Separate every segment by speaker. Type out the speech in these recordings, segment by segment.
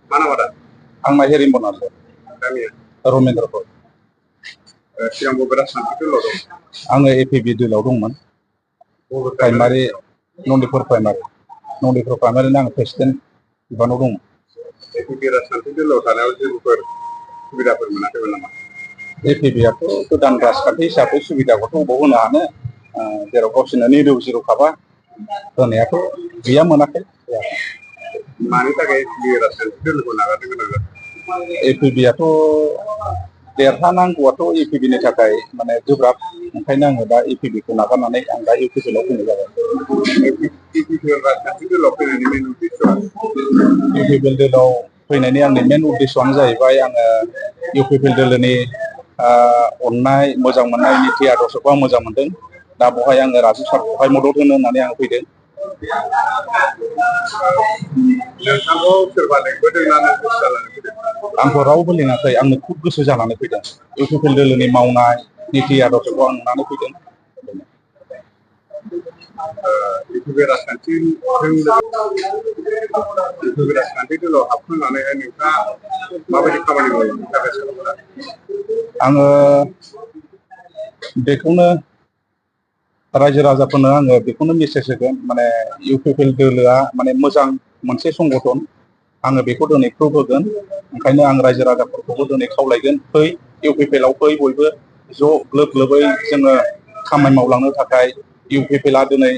Speaker 1: Mana wadah?
Speaker 2: आंना हेरिम्बन आरो
Speaker 1: Kami ya.
Speaker 2: रमेन्द्रपुर
Speaker 1: Siang beberapa sampai itu loh.
Speaker 2: आङो एपिबि दुलाव दंमोन प्राइमारि नन्दिपुर प्राइमारिनि आं प्रेसिडेन्ट बिबानाव दंमोन
Speaker 1: एपिबि राजखान्थि दोलोआव थानायाव जेबोफोर सुबिदाफोर मोनाखैमोन नामा?
Speaker 2: एपिबिआथ' गोदान राजखान्थि हिसाबै सुबिदाखौथ' बबाव होनो हानो जेराव गावसोरनो निरौजिर'खाबा होनायाथ' गैया मोनाखै
Speaker 1: मानि थाखाय एपिबि राजखान्थि दोलोखौ नागारनो गोनां जादों?
Speaker 2: एपिबिआथ' देरहानांगौआथ' एपिबिनि थाखाय माने गोब्राब ओंखायनो आङो दा एपिबिखौ नागारनानै आं दा इउपिपिएलआव फैनाय जाबाय
Speaker 1: इउपिपिएल राजखान्थि दोलोआव फैनायनि मेन उद्देश्यआ
Speaker 2: इउपिपिएल दोलोआव फैनायनि आंनि मेन उद्देश्यआनो जाहैबाय आङो इउपिपिएल दोलोनि अननाय मोजां मोननाय निति आदर्शखौ आं मोजां मोनदों दा बेवहाय आङो राजु सारखौहाय मदद होनो होननानै आं फैदों
Speaker 1: नोंथांखौ सोरबा लेंबोदों ना नों गोसो जानानै फैदों?
Speaker 2: आंखौ रावबो लिङाखै आंनो खुब गोसो जानानै फैदों इउपिपिएल दोलोनि मावनाय निति आदर्शखौ आं नुनानै फैदों
Speaker 1: इउपिपिएल राजखान्थि दोलोआव हाबखांनानैहाय नोंथाङा माबायदि खामानि मावो थाखाय सानहरा?
Speaker 2: आङो बेखौनो रायजो राजाफोरनो आङो बेखौनो मेसेज होगोन माने इउपिपिएल दोलोआ माने मोजां मोनसे संगठन आङो बेखौ दिनै प्रुभ होगोन ओंखायनो आं रायजो राजाफोरखौबो दिनै खावलायगोन फै इउपिपिएलआव फै बयबो ज' ग्लोब ग्लोबै जोङो खामानि मावलांनो थाखाय इउपिपिएलआ दिनै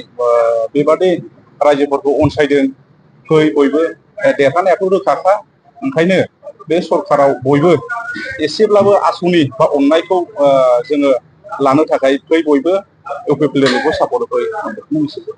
Speaker 2: बेबादि रायजोफोरखौ अनसायदों फै बयबो देरहानायाथ' रोखाखा ओंखायनो बे सरकाराव बयबो एसेब्लाबो आसनि बा अननायखौ जोङो लानो थाखाय फै बयबो इउपिपिएलखौ सापर्ट होफै आं बेखौनो मिथिगौ